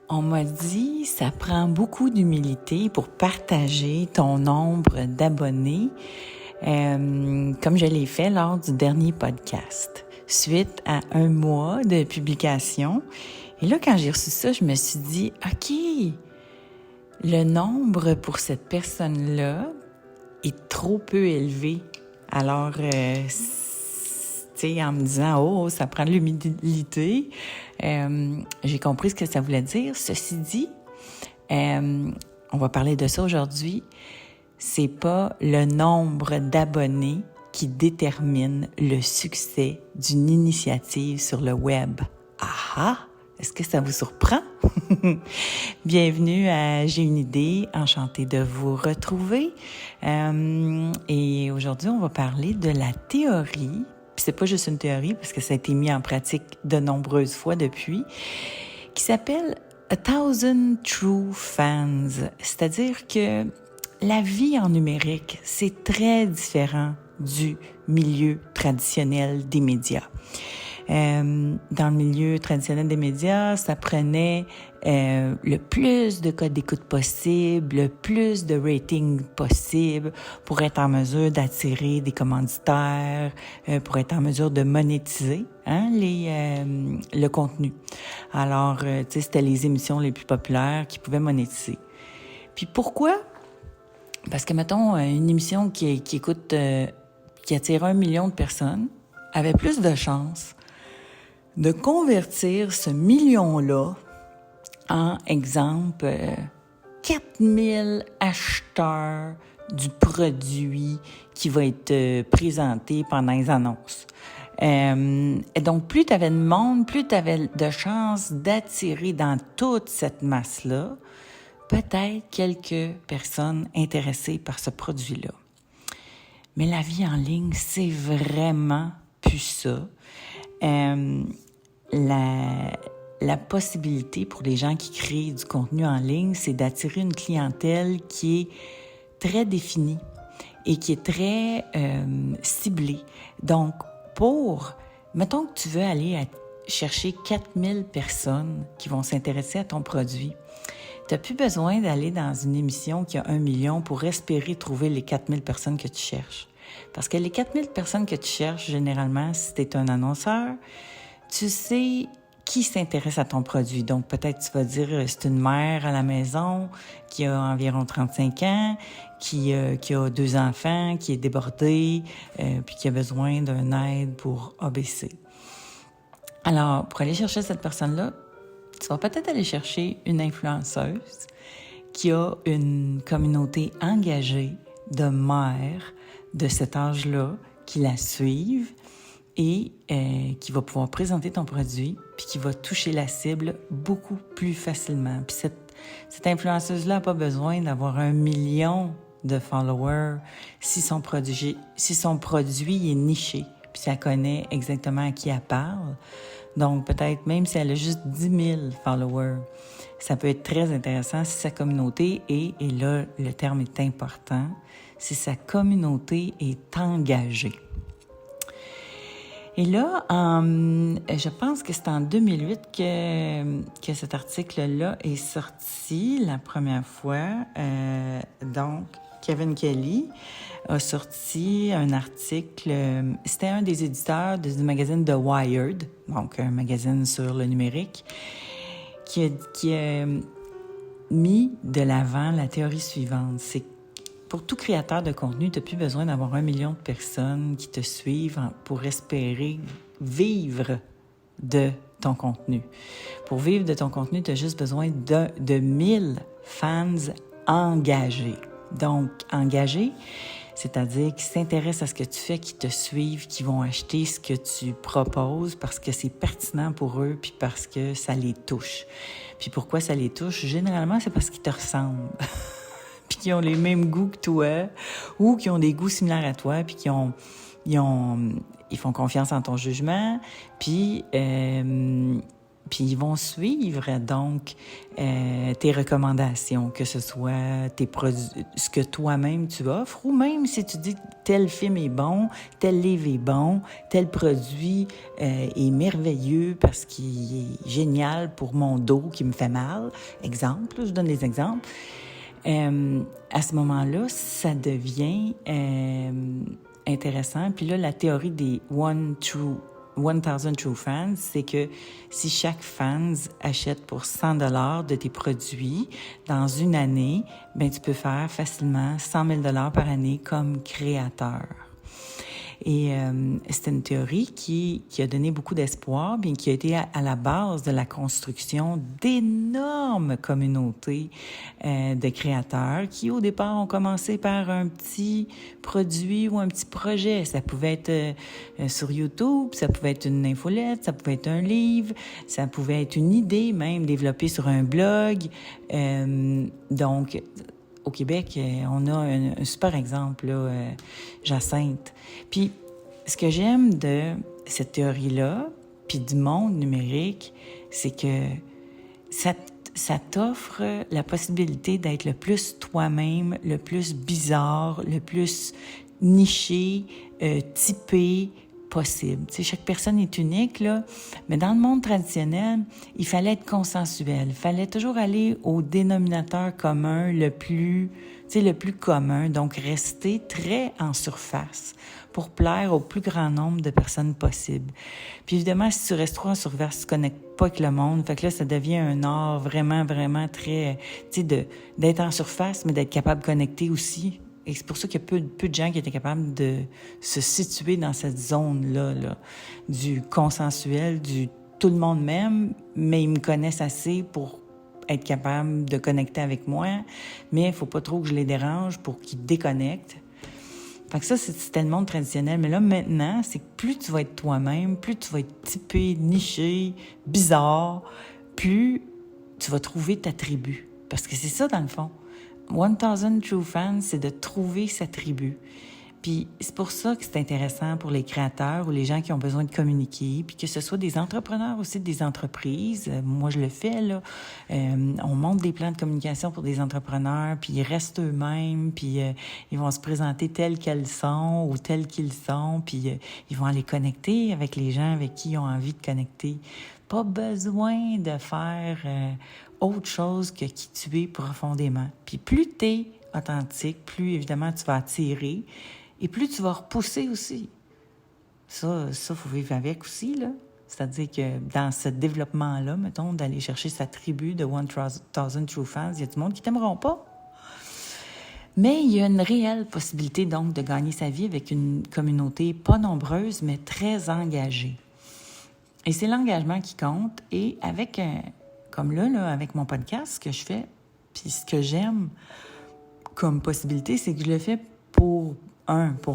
On m'a dit, ça prend beaucoup d'humilité pour partager ton nombre d'abonnés, comme je l'ai fait lors du dernier podcast, suite à 1 mois de publication. Et là, quand j'ai reçu ça, je me suis dit, OK, le nombre pour cette personne-là est trop peu élevé. Alors, tu sais, en me disant, oh, ça prend de l'humilité, j'ai compris ce que ça voulait dire. Ceci dit, on va parler de ça aujourd'hui. C'est pas le nombre d'abonnés qui détermine le succès d'une initiative sur le web. Ah! Est-ce que ça vous surprend? Bienvenue à J'ai une idée, enchantée de vous retrouver. Et aujourd'hui, on va parler de la théorie. Puis c'est pas juste une théorie, parce que ça a été mis en pratique de nombreuses fois depuis, qui s'appelle A 1000 True Fans. C'est-à-dire que la vie en numérique, c'est très différent du milieu traditionnel des médias. Dans le milieu traditionnel des médias, ça prenait le plus de codes d'écoute possible, le plus de rating possible pour être en mesure d'attirer des commanditaires, pour être en mesure de monétiser le contenu. Alors, tu sais, c'était les émissions les plus populaires qui pouvaient monétiser. Puis pourquoi? Parce que, mettons, une émission qui attire 1 million de personnes avait plus de chances de convertir ce million-là en, exemple, 4000 acheteurs du produit qui va être présenté pendant les annonces. Et donc, plus tu avais de monde, plus tu avais de chances d'attirer dans toute cette masse-là peut-être quelques personnes intéressées par ce produit-là. Mais la vie en ligne, c'est vraiment plus ça. La possibilité pour les gens qui créent du contenu en ligne, c'est d'attirer une clientèle qui est très définie et qui est très ciblée. Donc, mettons que tu veux aller chercher 4000 personnes qui vont s'intéresser à ton produit, tu n'as plus besoin d'aller dans une émission qui a 1 million pour espérer trouver les 4000 personnes que tu cherches. Parce que les 4000 personnes que tu cherches, généralement, si tu es un annonceur, tu sais qui s'intéresse à ton produit. Donc, peut-être tu vas dire, c'est une mère à la maison qui a environ 35 ans, qui a 2 enfants, qui est débordée, puis qui a besoin d'une aide pour ABC. Alors, pour aller chercher cette personne-là, tu vas peut-être aller chercher une influenceuse qui a une communauté engagée de mères de cet âge-là qui la suivent et qui va pouvoir présenter ton produit puis qui va toucher la cible beaucoup plus facilement. Puis cette influenceuse-là n'a pas besoin d'avoir 1 million de followers si son produit est niché puis si elle connaît exactement à qui elle parle. Donc, peut-être même si elle a juste 10 000 followers, ça peut être très intéressant si sa communauté et là, le terme est important, si sa communauté est engagée. Et là, je pense que c'est en 2008 que cet article-là est sorti la première fois. Donc, Kevin Kelly a sorti un article, c'était un des éditeurs du magazine The Wired, donc un magazine sur le numérique, qui a mis de l'avant la théorie suivante. C'est pour tout créateur de contenu, tu n'as plus besoin d'avoir 1 million de personnes qui te suivent pour espérer vivre de ton contenu. Pour vivre de ton contenu, tu as juste besoin de 1000 fans engagés. Donc, engagés, c'est-à-dire qui s'intéressent à ce que tu fais, qui te suivent, qui vont acheter ce que tu proposes parce que c'est pertinent pour eux puis parce que ça les touche. Puis pourquoi ça les touche? Généralement, c'est parce qu'ils te ressemblent. Puis qui ont les mêmes goûts que toi ou qui ont des goûts similaires à toi puis ils font confiance en ton jugement puis Puis ils vont suivre donc tes recommandations, que ce soit tes produits, ce que toi-même tu offres, ou même si tu dis tel film est bon, tel livre est bon, tel produit est merveilleux parce qu'il est génial pour mon dos qui me fait mal. Exemple, je donne des exemples. À ce moment-là, ça devient intéressant. Puis là, la théorie des 1000 True Fans, c'est que si chaque fan achète pour 100 $ de tes produits dans une année, ben tu peux faire facilement 100 000 $ par année comme créateur. Et c'est une théorie qui a donné beaucoup d'espoir, bien qui a été à la base de la construction d'énormes communautés de créateurs qui, au départ, ont commencé par un petit produit ou un petit projet. Ça pouvait être sur YouTube, ça pouvait être une infolette, ça pouvait être un livre, ça pouvait être une idée même développée sur un blog. Donc, au Québec, on a un super exemple, là, Jacinthe. Puis, ce que j'aime de cette théorie-là, puis du monde numérique, c'est que ça t'offre la possibilité d'être le plus toi-même, le plus bizarre, le plus niché, typé possible. Tu sais, chaque personne est unique, là, mais dans le monde traditionnel, il fallait être consensuel. Il fallait toujours aller au dénominateur commun le plus commun, donc rester très en surface pour plaire au plus grand nombre de personnes possible. Puis évidemment, si tu restes trop en surface, tu connectes pas avec le monde. Fait que là, ça devient un art vraiment, vraiment très, tu sais, d'être en surface, mais d'être capable de connecter aussi. Et c'est pour ça qu'il y a peu de gens qui étaient capables de se situer dans cette zone-là, là, du consensuel, du tout le monde m'aime, mais ils me connaissent assez pour être capable de connecter avec moi, mais il faut pas trop que je les dérange pour qu'ils déconnectent. Fait que ça, c'était le monde traditionnel. Mais là, maintenant, c'est que plus tu vas être toi-même, plus tu vas être typé, niché, bizarre, plus tu vas trouver ta tribu. Parce que c'est ça, dans le fond. 1000 True Fans, c'est de trouver sa tribu. Puis c'est pour ça que c'est intéressant pour les créateurs ou les gens qui ont besoin de communiquer, puis que ce soit des entrepreneurs aussi, des entreprises. Moi, je le fais, là. On monte des plans de communication pour des entrepreneurs, puis ils restent eux-mêmes, puis ils vont se présenter tels qu'elles sont ou tels qu'ils sont, puis ils vont aller connecter avec les gens avec qui ils ont envie de connecter. Pas besoin de faire autre chose que qui tu es profondément. Puis plus tu es authentique, plus évidemment tu vas attirer et plus tu vas repousser aussi. Ça, faut vivre avec aussi, là. C'est-à-dire que dans ce développement-là, mettons, d'aller chercher sa tribu de 1000 True Fans, il y a du monde qui t'aimeront pas. Mais il y a une réelle possibilité, donc, de gagner sa vie avec une communauté pas nombreuse, mais très engagée. Et c'est l'engagement qui compte. Et avec, comme là, avec mon podcast, ce que je fais, puis ce que j'aime comme possibilité, c'est que je le fais pour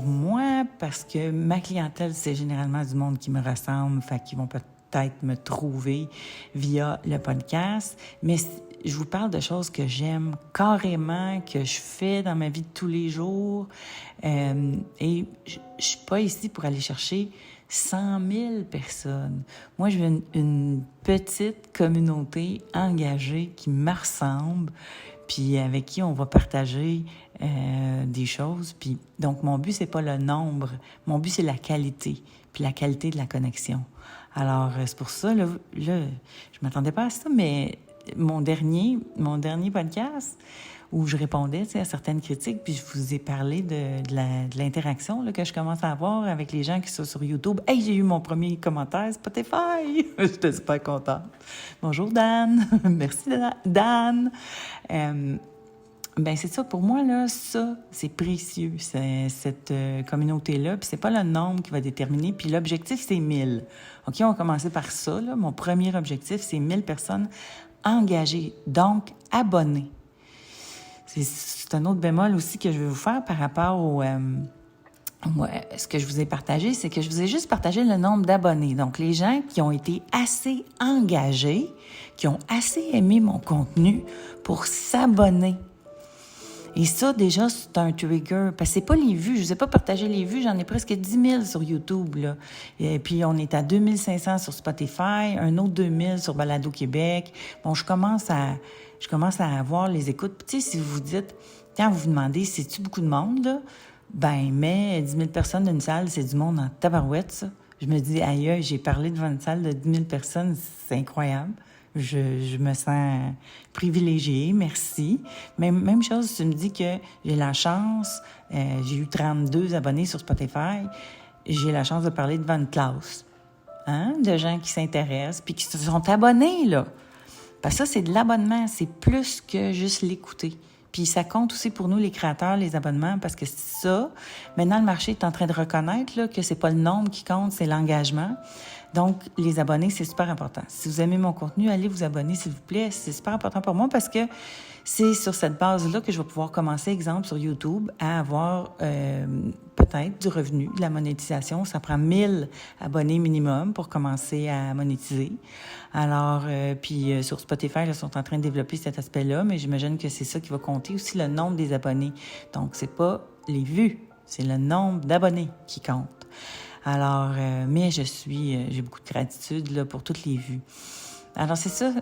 moi, parce que ma clientèle, c'est généralement du monde qui me ressemble, fait qu'ils vont peut-être me trouver via le podcast. Mais je vous parle de choses que j'aime carrément, que je fais dans ma vie de tous les jours. Et je suis pas ici pour aller chercher 100 000 personnes. Moi, je veux une petite communauté engagée qui me ressemble, puis avec qui on va partager des choses. Puis donc, mon but, c'est pas le nombre. Mon but, c'est la qualité, puis la qualité de la connexion. Alors, c'est pour ça, là je m'attendais pas à ça, mais mon dernier podcast où je répondais à certaines critiques, puis je vous ai parlé de l'interaction là, que je commence à avoir avec les gens qui sont sur YouTube. « Hey, j'ai eu mon premier commentaire Spotify! » J'étais super contente. « Bonjour, Dan! » Merci, Dan! Ben c'est ça, pour moi, là, ça, c'est précieux, cette communauté-là. Puis c'est pas le nombre qui va déterminer. Puis l'objectif, c'est 1000. OK, on va commencer par ça, là. Mon premier objectif, c'est 1000 personnes engagées, donc abonnées. C'est un autre bémol aussi que je vais vous faire par rapport au... ce que je vous ai partagé, c'est que je vous ai juste partagé le nombre d'abonnés. Donc, les gens qui ont été assez engagés, qui ont assez aimé mon contenu pour s'abonner. Et ça, déjà, c'est un trigger. Parce que c'est pas les vues. Je vous ai pas partagé les vues. J'en ai presque 10 000 sur YouTube, là. Et puis, on est à 2500 sur Spotify, un autre 2000 sur Balado Québec. Bon, je commence à avoir les écoutes. Puis, tu sais, si vous vous dites, quand vous vous demandez, c'est-tu beaucoup de monde, là? Ben, mais 10 000 personnes dans une salle, c'est du monde en tabarouette, ça. Je me dis, aïe, j'ai parlé devant une salle de 10 000 personnes, c'est incroyable. Je me sens privilégiée, merci. Même chose, tu me dis que j'ai la chance, j'ai eu 32 abonnés sur Spotify, j'ai la chance de parler devant une classe, de gens qui s'intéressent puis qui se sont abonnés, là. Parce que ça, c'est de l'abonnement, c'est plus que juste l'écouter. Puis ça compte aussi pour nous, les créateurs, les abonnements, parce que c'est ça. Maintenant, le marché est en train de reconnaître là, que c'est pas le nombre qui compte, c'est l'engagement. Donc, les abonnés, c'est super important. Si vous aimez mon contenu, allez vous abonner, s'il vous plaît. C'est super important pour moi parce que c'est sur cette base-là que je vais pouvoir commencer, exemple, sur YouTube, à avoir peut-être du revenu, de la monétisation. Ça prend 1000 abonnés minimum pour commencer à monétiser. Alors, puis sur Spotify, ils sont en train de développer cet aspect-là, mais j'imagine que c'est ça qui va compter aussi, le nombre des abonnés. Donc, c'est pas les vues, c'est le nombre d'abonnés qui compte. Alors, mais j'ai beaucoup de gratitude là, pour toutes les vues. Alors, c'est ça.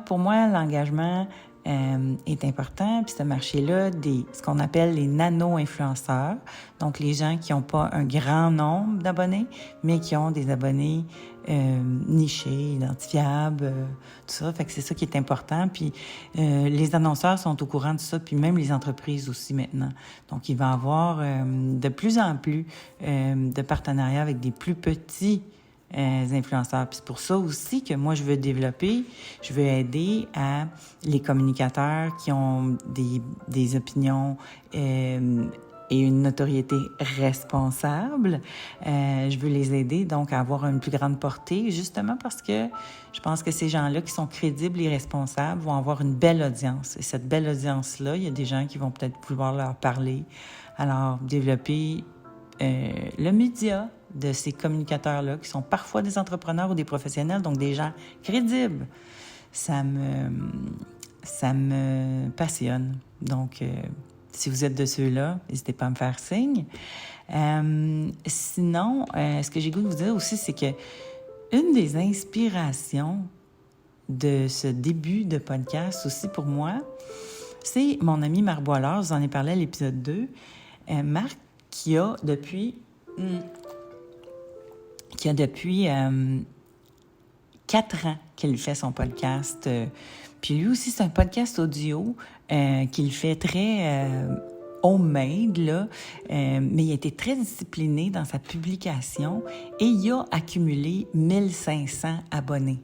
Pour moi, l'engagement est important. Puis ce marché-là, ce qu'on appelle les nano-influenceurs, donc les gens qui n'ont pas un grand nombre d'abonnés, mais qui ont des abonnés nichés, identifiables, tout ça. Fait que c'est ça qui est important. Puis les annonceurs sont au courant de ça, puis même les entreprises aussi maintenant. Donc, il va y avoir de plus en plus de partenariats avec des plus petits influenceurs. Puis c'est pour ça aussi que moi, je veux aider à les communicateurs qui ont des opinions et une notoriété responsable. Je veux les aider donc à avoir une plus grande portée, justement parce que je pense que ces gens-là qui sont crédibles et responsables vont avoir une belle audience. Et cette belle audience-là, il y a des gens qui vont peut-être vouloir leur parler. Alors, développer le média de ces communicateurs-là, qui sont parfois des entrepreneurs ou des professionnels, donc des gens crédibles, ça me passionne. Donc, si vous êtes de ceux-là, n'hésitez pas à me faire signe. Sinon, ce que j'ai goût de vous dire aussi, c'est que une des inspirations de ce début de podcast aussi pour moi, c'est mon ami Marc Boilard, je vous en ai parlé à l'épisode 2. Marc, qui a depuis 4 ans qu'il fait son podcast. Puis lui aussi, c'est un podcast audio qu'il fait très homemade, là, mais il a été très discipliné dans sa publication et il a accumulé 1500 abonnés.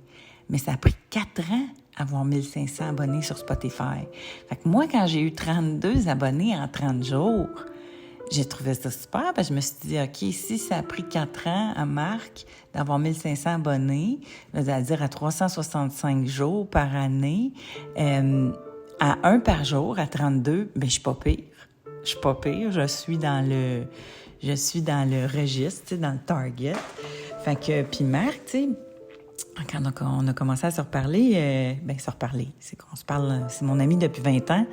Mais ça a pris 4 ans avoir 1500 abonnés sur Spotify. Fait que moi, quand j'ai eu 32 abonnés en 30 jours, j'ai trouvé ça super, parce que je me suis dit, OK, si ça a pris 4 ans à Marc d'avoir 1500 abonnés, c'est-à-dire à 365 jours par année, à 1 par jour, à 32, ben je suis pas pire. Je suis pas pire, je suis dans le registre, tu sais, dans le target. Fait que, puis Marc, tu sais, quand on a commencé à se reparler, c'est qu'on se parle, c'est mon ami depuis 20 ans,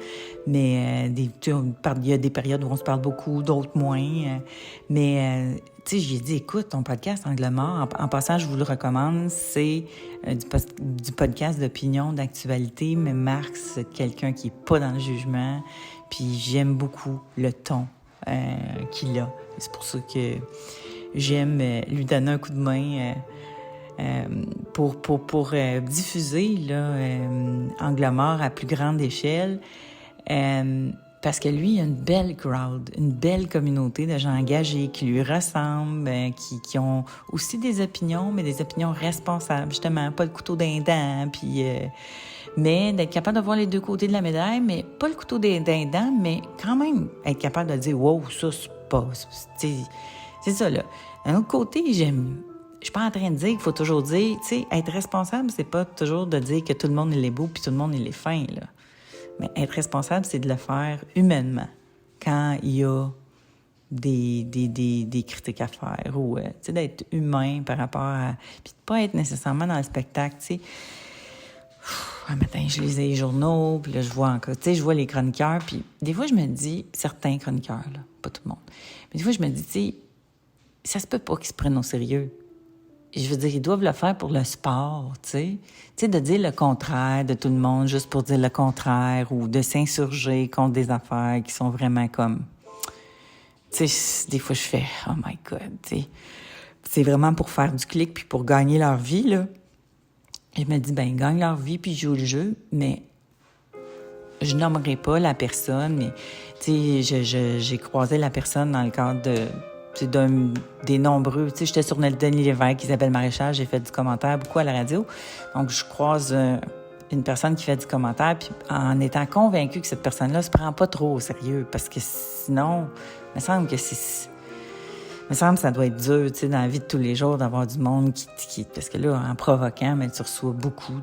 mais il y a des périodes où on se parle beaucoup, d'autres moins. Mais tu sais, j'ai dit, écoute, ton podcast Angle mort, en passant, je vous le recommande, c'est du podcast d'opinion, d'actualité, mais Marc, c'est quelqu'un qui est pas dans le jugement, puis j'aime beaucoup le ton qu'il a. C'est pour ça que j'aime lui donner un coup de main pour diffuser là, Angle mort à plus grande échelle, parce que lui, il a une belle crowd, une belle communauté de gens engagés qui lui ressemblent, qui ont aussi des opinions, mais des opinions responsables, justement, pas le couteau d'un dent, puis mais d'être capable de voir les deux côtés de la médaille, mais pas le couteau d'un dent, mais quand même être capable de dire « Wow, ça, c'est ça, là. » D'un autre côté, je suis pas en train de dire qu'il faut toujours dire, tu sais, être responsable, c'est pas toujours de dire que tout le monde il est beau puis tout le monde il est fin, là. Mais être responsable, c'est de le faire humainement. Quand il y a des critiques à faire ou, tu sais, d'être humain par rapport à... Puis de pas être nécessairement dans le spectacle, tu sais. un matin, je lisais les journaux, puis là, je vois encore, tu sais, je vois les chroniqueurs, puis des fois, je me dis, certains chroniqueurs, là, pas tout le monde, mais des fois, je me dis, tu sais, ça se peut pas qu'ils se prennent au sérieux. Je veux dire, ils doivent le faire pour le sport, tu sais. Tu sais, de dire le contraire de tout le monde juste pour dire le contraire ou de s'insurger contre des affaires qui sont vraiment comme... Tu sais, des fois, je fais « Oh my God », tu sais. C'est vraiment pour faire du clic puis pour gagner leur vie, là. Je me dis, ben, gagne leur vie puis joue le jeu, mais je nommerai pas la personne, mais, tu sais, j'ai croisé la personne dans le cadre de... C'est des nombreux... Tu sais, j'étais sur Denis Lévesque, Isabelle Maréchal, j'ai fait du commentaire beaucoup à la radio. Donc, je croise une personne qui fait du commentaire, puis en étant convaincue que cette personne-là se prend pas trop au sérieux, parce que sinon, il me semble que ça doit être dur, tu sais, dans la vie de tous les jours, d'avoir du monde qui... Parce que là, en provoquant, mais tu reçois beaucoup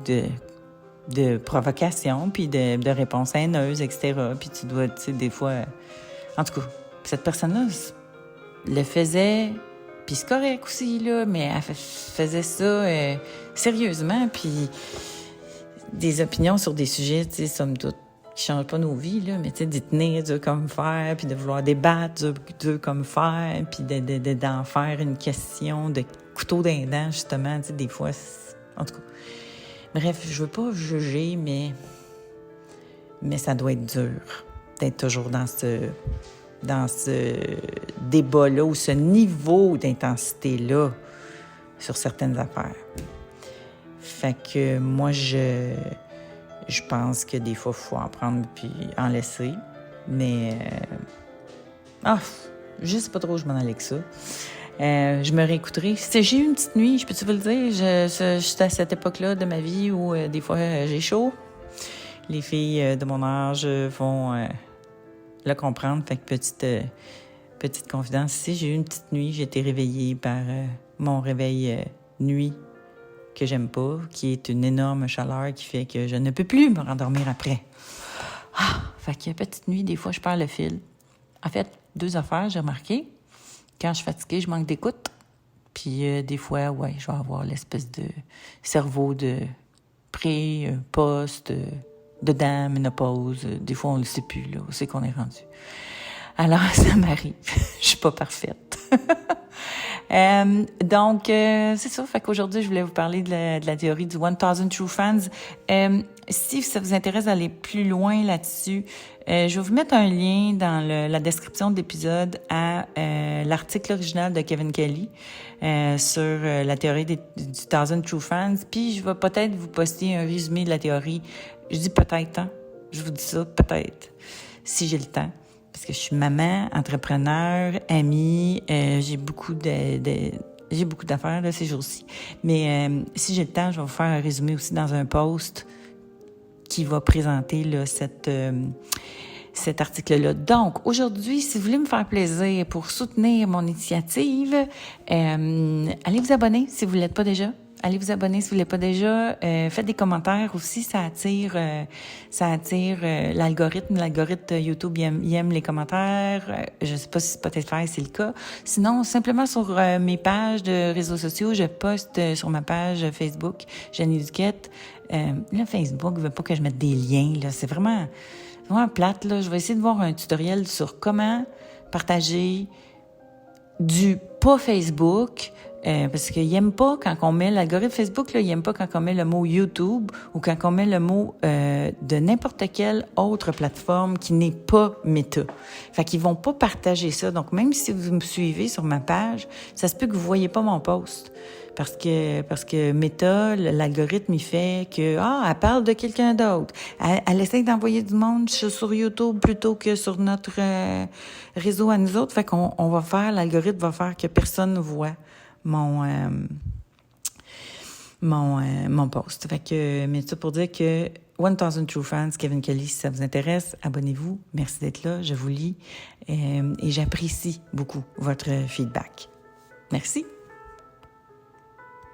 de provocations, puis de réponses haineuses, etc. Puis tu dois, tu sais, des fois... En tout cas, cette personne-là... le faisait, puis c'est correct aussi, là, mais elle faisait ça sérieusement, puis des opinions sur des sujets, tu sais, somme toute, qui changent pas nos vies, là, mais tu sais, d'y tenir dur comme fer, puis de vouloir débattre dur comme fer, puis d'en faire une question de couteau d'un dent, justement, tu sais, des fois, en tout cas. Bref, je veux pas juger, mais ça doit être dur d'être toujours dans ce débat-là ou ce niveau d'intensité-là sur certaines affaires. Fait que moi, je pense que des fois, il faut en prendre puis en laisser. Mais, je sais pas trop où je m'en allais avec ça. Je me réécouterai. J'ai eu une petite nuit, je peux-tu vous le dire? J'étais à cette époque-là de ma vie où des fois, j'ai chaud. Les filles de mon âge vont... le comprendre. Fait que petite confidence ici, j'ai eu une petite nuit, j'ai été réveillée par mon réveil nuit que j'aime pas, qui est une énorme chaleur qui fait que je ne peux plus me rendormir après. Fait que petite nuit, des fois, je perds le fil. En fait, 2 affaires, j'ai remarqué. Quand je suis fatiguée, je manque d'écoute. Puis des fois, ouais, je vais avoir l'espèce de cerveau de pré, post, dedans, ménopause. Des fois, on le sait plus, là, où c'est qu'on est rendu. Alors, ça m'arrive. Je suis pas parfaite. Donc, c'est ça. Fait qu'aujourd'hui, je voulais vous parler de la théorie du 1000 True Fans. Si ça vous intéresse d'aller plus loin là-dessus, je vais vous mettre un lien dans la description de l'épisode à l'article original de Kevin Kelly sur la théorie du 1000 True Fans. Puis, je vais peut-être vous poster un résumé de la théorie. Je dis peut-être, hein? Je vous dis ça, peut-être, si j'ai le temps. Parce que je suis maman, entrepreneur, amie, j'ai beaucoup d'affaires là, ces jours-ci. Mais si j'ai le temps, je vais vous faire un résumé aussi dans un post qui va présenter là, cet article-là. Donc, aujourd'hui, si vous voulez me faire plaisir pour soutenir mon initiative, allez vous abonner si vous ne l'êtes pas déjà. Allez vous abonner si vous ne l'êtes pas déjà. Faites des commentaires aussi, ça attire l'algorithme. L'algorithme YouTube, il aime les commentaires. Je ne sais pas si Spotify, c'est le cas. Sinon, simplement sur mes pages de réseaux sociaux, je poste sur ma page Facebook, Jenny Duquette. Là, Facebook ne veut pas que je mette des liens. Là, c'est vraiment plate. Là. Je vais essayer de voir un tutoriel sur comment partager du pas Facebook, parce qu'il n'aime pas quand on met l'algorithme Facebook, là, il n'aime pas quand on met le mot YouTube ou quand on met le mot de n'importe quelle autre plateforme qui n'est pas Meta. Fait qu'ils vont pas partager ça. Donc, même si vous me suivez sur ma page, ça se peut que vous voyez pas mon post. Parce que Meta, l'algorithme, il fait que, elle parle de quelqu'un d'autre. Elle essaie d'envoyer du monde sur YouTube plutôt que sur notre réseau à nous autres. Fait qu'on l'algorithme va faire que personne ne voit mon post. Fait que, mais ça pour dire que 1000 True Fans, Kevin Kelly, si ça vous intéresse, abonnez-vous. Merci d'être là. Je vous lis et j'apprécie beaucoup votre feedback. Merci.